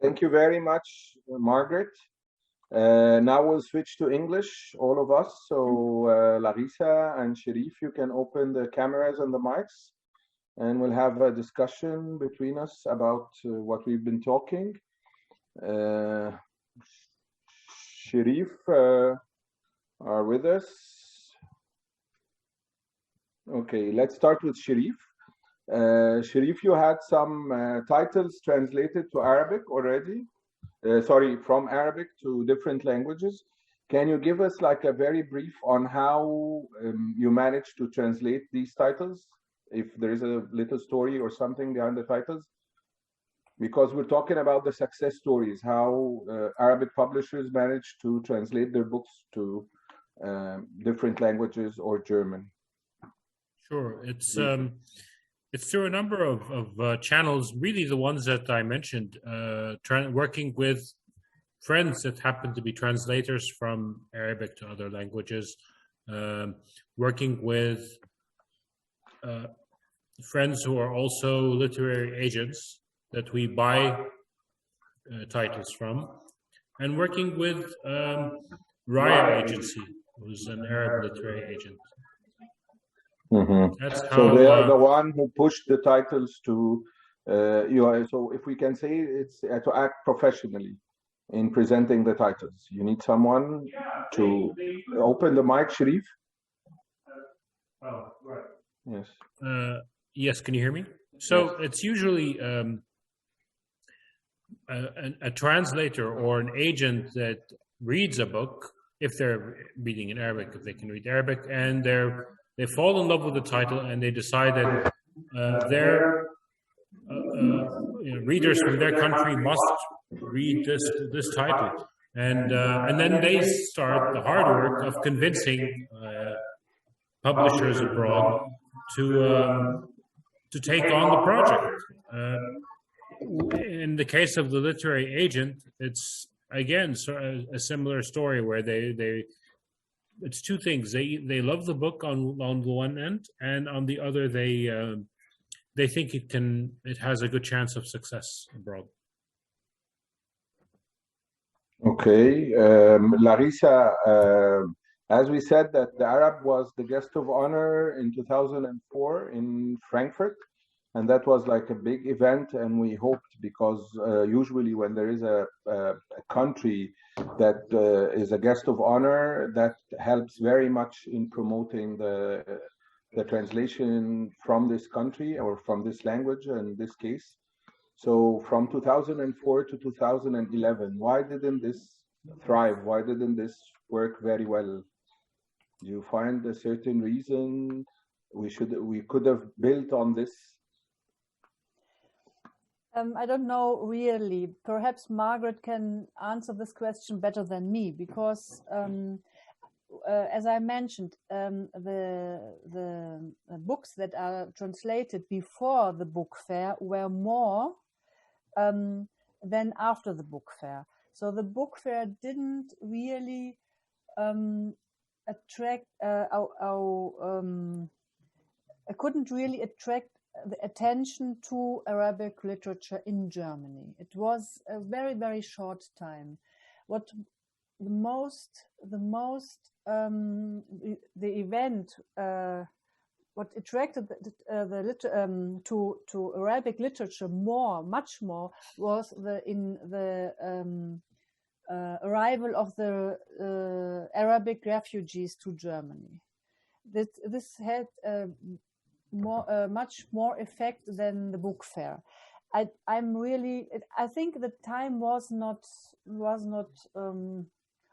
Thank you very much, Margaret. Now we'll switch to English, all of us. So Larissa and Sharif, you can open the cameras and the mics, and we'll have a discussion between us about what we've been talking. Sharif are with us. Okay, let's start with Sharif. Sharif, you had some titles translated to Arabic already. Sorry, from Arabic to different languages. Can you give us like a very brief on how you managed to translate these titles? If there is a little story or something behind the titles? Because we're talking about the success stories, how Arabic publishers manage to translate their books to different languages or German. Sure, it's through a number of channels, really the ones that I mentioned, working with friends that happen to be translators from Arabic to other languages, working with friends who are also literary agents that we buy titles from, and working with Raya Agency, who's an Arab literary agent. Mm-hmm. That's how, so they are the one who pushed the titles to so if we can say it's to act professionally in presenting the titles. You need someone to open the mic, Sharif. Oh, right. Yes. Yes, can you hear me? So it's usually a translator or an agent that reads a book, if they're reading in Arabic, if they can read Arabic, and they fall in love with the title, and they decide that their readers from their country must read this title, and then they start the hard work of convincing publishers abroad to take on the project. In the case of the literary agent, it's again a similar story where it's two things. They love the book on the one end, and on the other they think it has a good chance of success abroad. Okay, Larissa, as we said that the Arab was the guest of honor in 2004 in Frankfurt, and that was like a big event, and we hoped, because usually when there is a country that is a guest of honor, that helps very much in promoting the translation from this country or from this language in this case. So from 2004 to 2011, why didn't this thrive? Why didn't this work very well? Do you find a certain reason we could have built on this? I don't know really. Perhaps Margaret can answer this question better than me, because as I mentioned, the books that are translated before the book fair were more than after the book fair. So the book fair didn't really couldn't really attract the attention to Arabic literature in Germany. It was a very, very short time. What the event what attracted to Arabic literature much more, was the arrival of the Arabic refugees to Germany. This had much more effect than the book fair. I think the time was not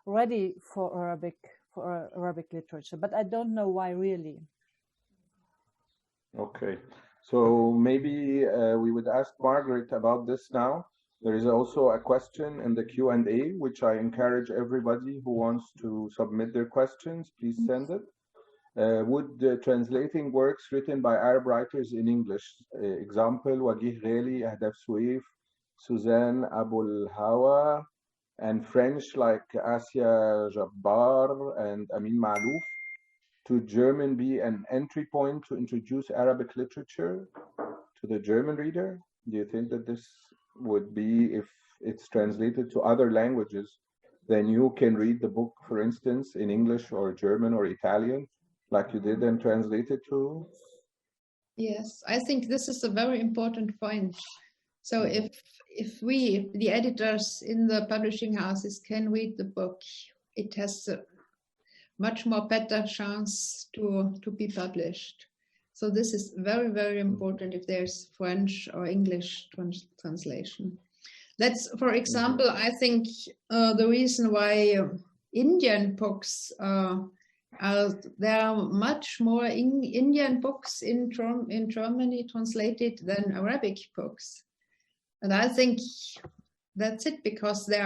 ready for Arabic literature, but I don't know why really. Okay, so maybe we would ask Margaret about this now. There is also a question in the Q&A, which I encourage everybody who wants to submit their questions, please send it. Would translating works written by Arab writers in English, example, Wagih Ghali, Ahdaf Suif, Suzanne Abul Hawa, and French like Asia Jabbar and Amin Malouf, to German be an entry point to introduce Arabic literature to the German reader? Do you think that this would be, if it's translated to other languages, then you can read the book, for instance, in English or German or Italian, like you did and translate it to? Yes, I think this is a very important point. So if we, the editors in the publishing houses, can read the book, it has a much more better chance to be published. So this is very, very important if there's French or English translation. That's, for example, I think the reason why Indian books there are much more Indian books in Germany translated than Arabic books, and I think that's it, because they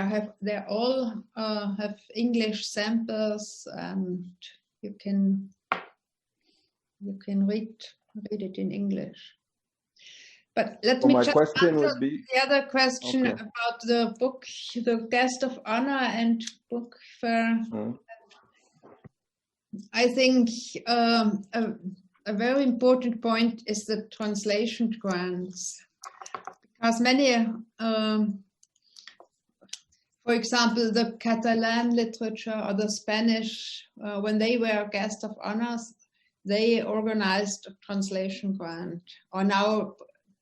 all have English samples, and you can read it in English. But let me just answer the other question about the book, the guest of honor and book fair. I think a very important point is the translation grants, because many, for example, the Catalan literature or the Spanish, when they were guest of honors, they organized a translation grant. Or now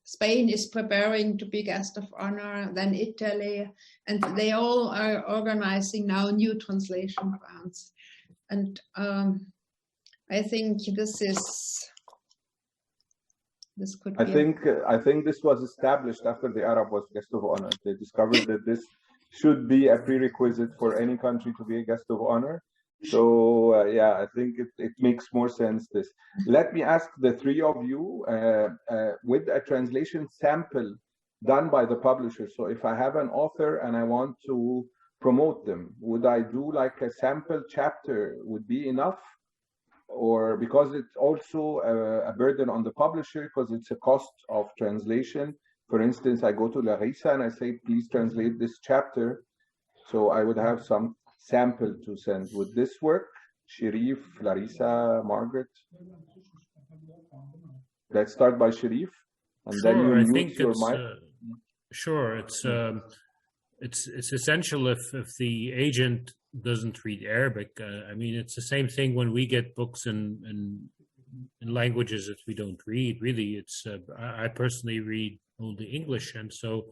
Spain is preparing to be guest of honor, then Italy, and they all are organizing now new translation grants. And I think this could be. I think this was established after the Arab was guest of honor. They discovered that this should be a prerequisite for any country to be a guest of honor. So yeah, I think it makes more sense. This. Let me ask the three of you with a translation sample done by the publisher. So if I have an author and I want to promote them, would I do like a sample chapter would be enough? Or because it's also a burden on the publisher, because it's a cost of translation. For instance, I go to Larissa and I say, please translate this chapter. So I would have some sample to send. Would this work? Sherif, Larissa, Margaret? Let's start by Sherif. And then you mute your mic. Sure, it's essential if the agent doesn't read Arabic. I mean, it's the same thing when we get books in languages that we don't read. Really, it's I personally read only English, and so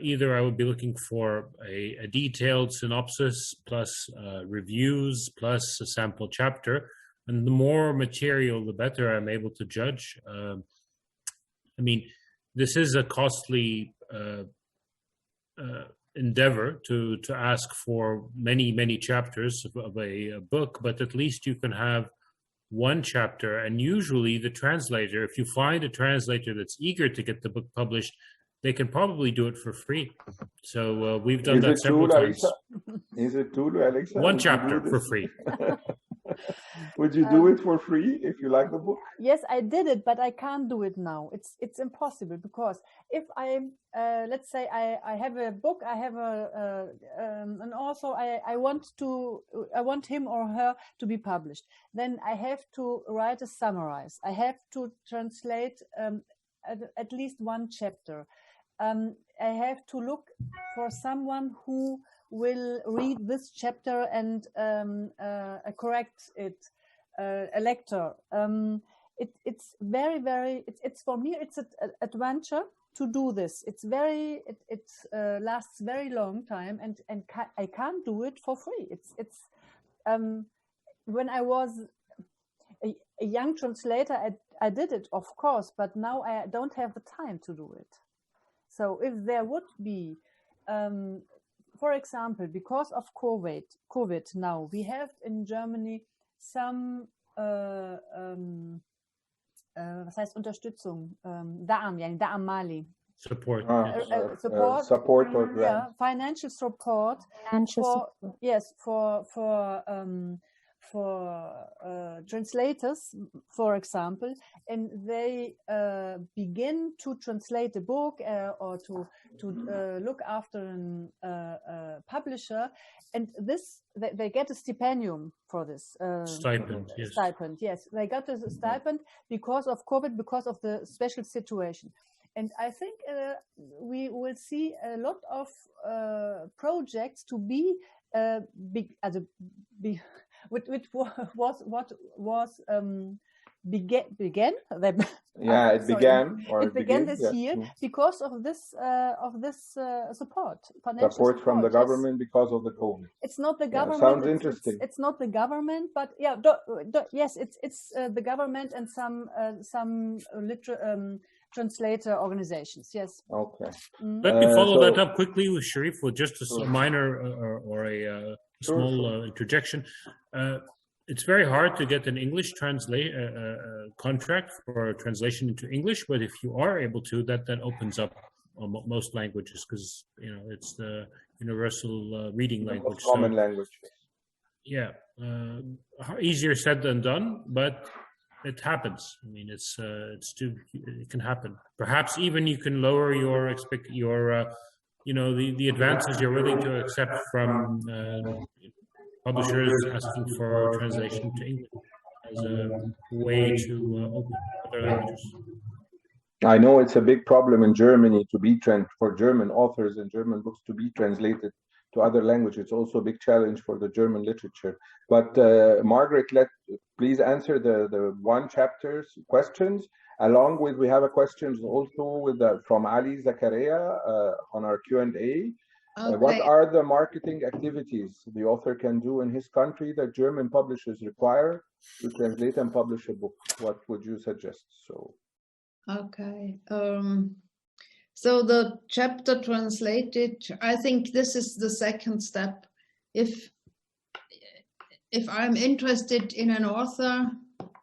either I would be looking for a detailed synopsis plus reviews plus a sample chapter, and the more material, the better I'm able to judge. I mean, this is a costly endeavor to ask for many chapters of a book, but at least you can have one chapter. And usually the translator, if you find a translator that's eager to get the book published, they can probably do it for free. So we've done that several times. Is it true, Alexa? One chapter for free. Would you do it for free if you like the book? Yes, I did it, but I can't do it now. It's impossible, because if I let's say I have a book, I have an author, I want him or her to be published, then I have to write a summarize. I have to translate at least one chapter. I have to look for someone who will read this chapter and correct it, a lector. It's very, it's for me, it's an adventure to do this. It's it lasts very long time, and I can't do it for free. It's when I was a young translator, I did it, of course, but now I don't have the time to do it. So if there would be, for example, because of COVID now, we have in Germany some, was heißt Unterstützung? Da'am Mali. Support. Support or grant. Yeah, financial support. Yes, for translators, for example, and they begin to translate a book or to look after a publisher, and this they get a stipendium for this stipend. Yes. Stipend, yes, they got a stipend because of COVID, because of the special situation. And I think we will will see a lot of projects to be big, which was began. Yeah, it began. Or it began this year because of this support, financial support from the yes. government because of the COVID. It's not the government. Sounds interesting. It's not the government, but yeah, yes, it's the government and some translator organizations. Yes. Okay. Let me follow that up quickly with Sharif with just a minor or a small interjection. It's very hard to get an English contract for translation into English, but if you are able to, that opens up most languages, because it's the universal reading language. Common language. Yeah, easier said than done, but it happens. I mean, it can happen. Perhaps even you can lower your the advances you're willing to accept from publishers asking for translation to English as a way to open other languages. I know it's a big problem in Germany for German authors and German books to be translated to other languages. It's also a big challenge for the German literature. But Margaret, please answer the one chapter's questions. Along with, we have a question also from Ali Zakaria on our Q&A. Okay. What are the marketing activities the author can do in his country that German publishers require to translate and publish a book? What would you suggest? Okay. So the chapter translated, I think this is the second step. If I'm interested in an author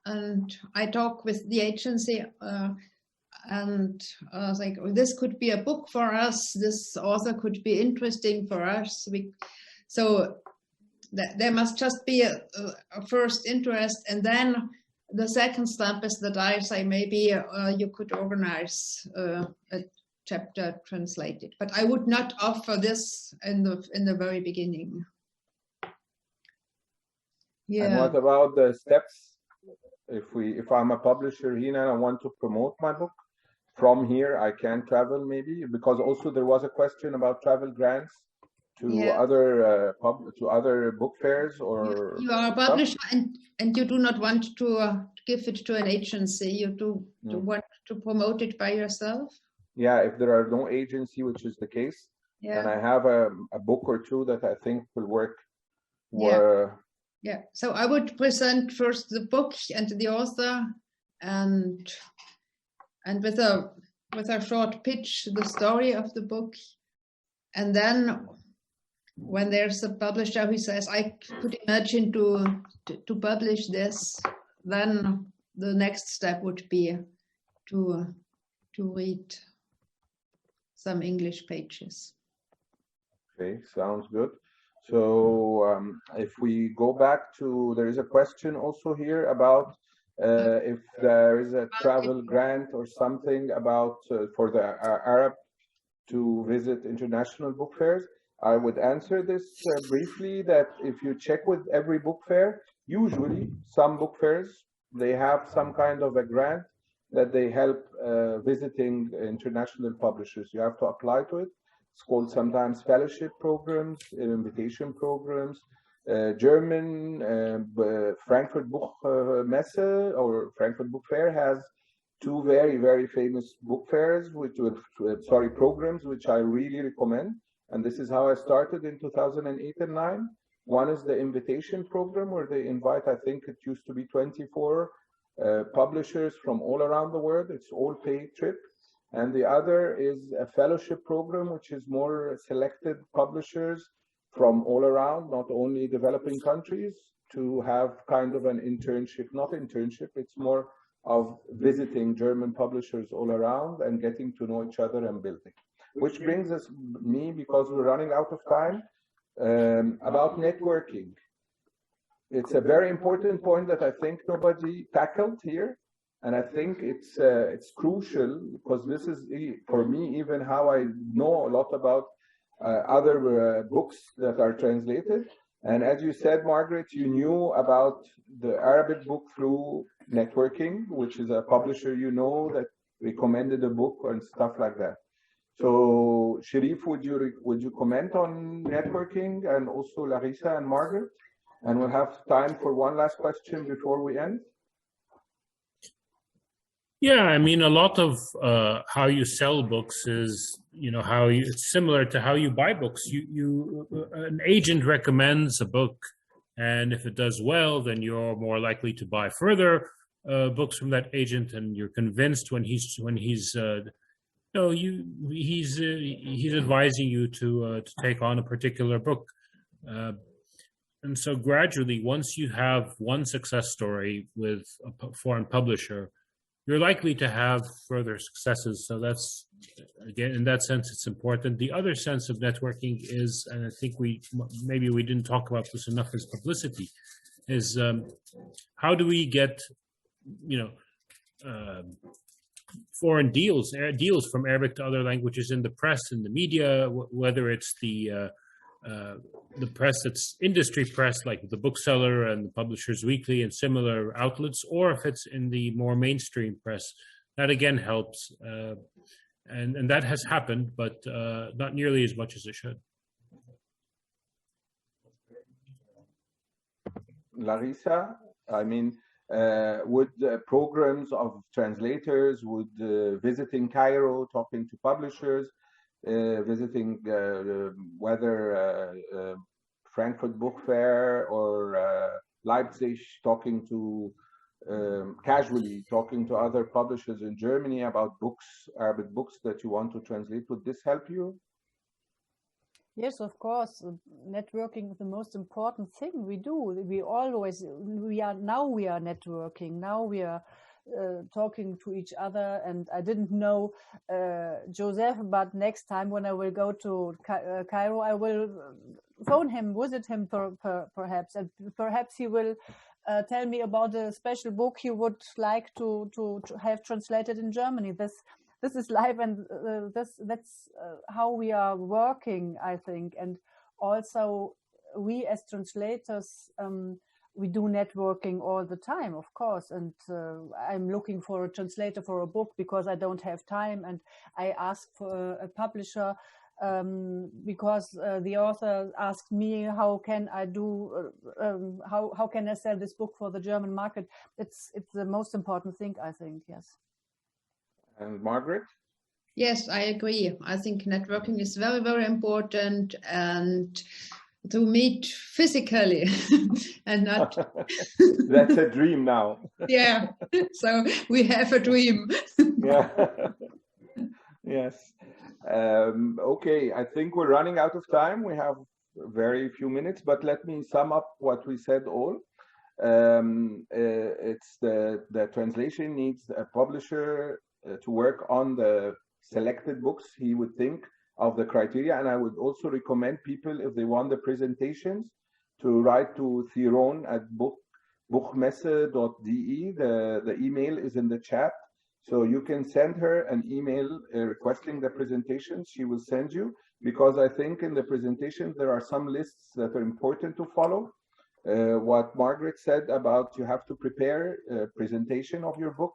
and I talk with the agency and like, this could be a book for us, this author could be interesting for us. So there must just be a first interest, and then the second step is that I say maybe you could organize a chapter translated, but I would not offer this in the very beginning. Yeah. And what about the steps? If I'm a publisher here and I want to promote my book from here, I can travel maybe, because also there was a question about travel grants to other book fairs, or you are a publisher and you do not want to give it to an agency. You want to promote it by yourself. Yeah, if there are no agency, which is the case, and I have a book or two that I think will work. Yeah. So I would present first the book and the author, and with a short pitch, the story of the book, and then when there's a publisher who says, I could imagine to publish this, then the next step would be to read some English pages. Okay, sounds good. So if we go back to, there is a question also here about if there is a travel grant or something about for the Arab to visit international book fairs. I would answer this briefly, that if you check with every book fair, usually some book fairs, they have some kind of a grant that they help visiting international publishers. You have to apply to it. It's called sometimes fellowship programs, invitation programs. German Frankfurter Buchmesse or Frankfurt Book Fair has two very, very famous book fairs, programs, which I really recommend. And this is how I started in 2008 and 9. One is the invitation program, where they invite, I think it used to be 24 publishers from all around the world. It's all paid trip. And the other is a fellowship program, which is more selected publishers from all around, not only developing countries, to have kind of an internship, not internship, it's more of visiting German publishers all around and getting to know each other and building. Which brings me, because we're running out of time, about networking. It's a very important point that I think nobody tackled here. And I think it's crucial, because this is, for me, even how I know a lot about other books that are translated. And as you said, Margaret, you knew about the Arabic book through networking, which is a publisher that recommended a book and stuff like that. So So Sharif, would you comment on networking, and also Larissa and Margaret? And we'll have time for one last question before we end. Yeah, I mean, a lot of how you sell books is, it's similar to how you buy books. An agent recommends a book, and if it does well, then you're more likely to buy further books from that agent, and you're convinced when he's advising you to take on a particular book. And so gradually, once you have one success story with a foreign publisher, you're likely to have further successes. So that's, again, in that sense, it's important. The other sense of networking is, and I think maybe we didn't talk about this enough, is publicity. Is how do we get, foreign deals from Arabic to other languages in the press, in the media, whether it's the press that's industry press, like the Bookseller and the Publishers Weekly and similar outlets, or if it's in the more mainstream press. That again helps, and that has happened, but not nearly as much as it should. Larissa, I mean, would programs of translators, would visiting Cairo, talking to publishers, visiting whether Frankfurt Book Fair or Leipzig, talking to casually talking to other publishers in Germany about books, Arabic books that you want to translate, would this help you? Yes, of course. Networking is the most important thing we do. We are networking. Now we are talking to each other, and I didn't know Joseph, but next time when I will go to Cairo, I will phone him, visit him perhaps, and perhaps he will tell me about a special book he would like to have translated in Germany. This is life, and that's how we are working, I think. And also we as translators, we do networking all the time, of course. And I'm looking for a translator for a book because I don't have time, and I ask for a publisher because the author asked me, how can I do, how can I sell this book for the German market? It's the most important thing, I think. Yes. And Margaret? Yes, I agree. I think networking is very, very important, and to meet physically and not. That's a dream now. Yeah, so we have a dream. Yeah. Yes. Okay, I think we're running out of time. We have very few minutes, but let me sum up what we said all. It's the translation needs a publisher to work on the selected books he would think of the criteria, and I would also recommend people, if they want the presentations, to write to Thiron at buchmesse.de. The email is in the chat, so you can send her an email requesting the presentation. She will send you, because I think in the presentation there are some lists that are important to follow. What Margaret said about you have to prepare a presentation of your book,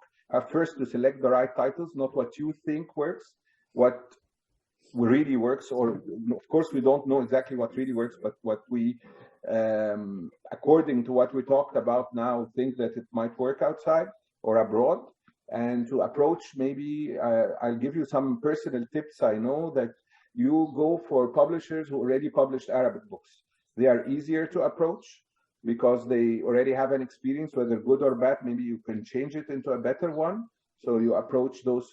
first to select the right titles, not what you think works, what really works, or of course we don't know exactly what really works, but what we, according to what we talked about now, think that it might work outside or abroad. And to approach, maybe I'll give you some personal tips. I know that you go for publishers who already published Arabic books. They are easier to approach because they already have an experience, whether good or bad. Maybe you can change it into a better one. So you approach those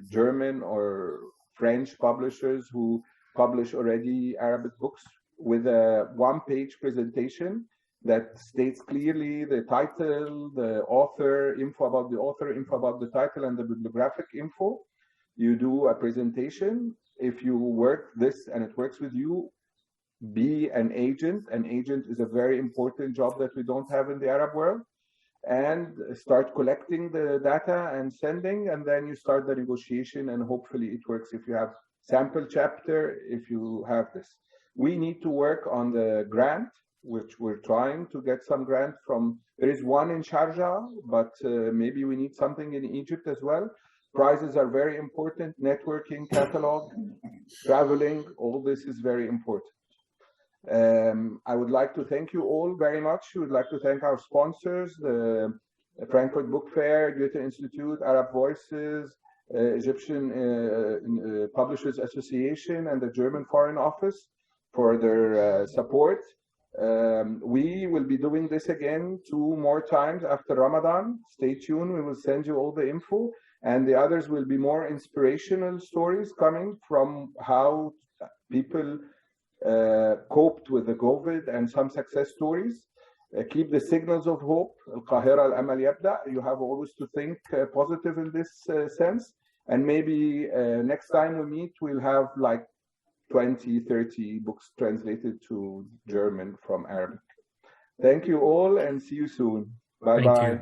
German or French publishers who publish already Arabic books with a one-page presentation that states clearly the title, the author, info about the author, info about the title, and the bibliographic info. You do a presentation. If you work this and it works with you, be an agent. An agent is a very important job that we don't have in the Arab world. And start collecting the data and sending, and then you start the negotiation, and hopefully it works if you have sample chapter, if you have this. We need to work on the grant, which we're trying to get some grant from. There is one in Sharjah, but maybe we need something in Egypt as well. Prizes are very important, networking, catalog, traveling, all this is very important. I would like to thank you all very much. We would like to thank our sponsors, the Frankfurt Book Fair, Goethe-Institute, Arab Voices, Egyptian Publishers Association, and the German Foreign Office for their support. We will be doing this again 2 more times after Ramadan. Stay tuned. We will send you all the info, and the others will be more inspirational stories coming from how people coped with the COVID and some success stories. Keep the signals of hope. القاهرة الأمل يبدأ. You have always to think positive in this sense. And maybe next time we meet, we'll have like 20, 30 books translated to German from Arabic. Thank you all and see you soon. Bye-bye.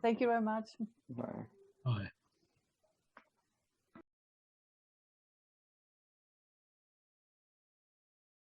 Thank you very much. Bye. Bye.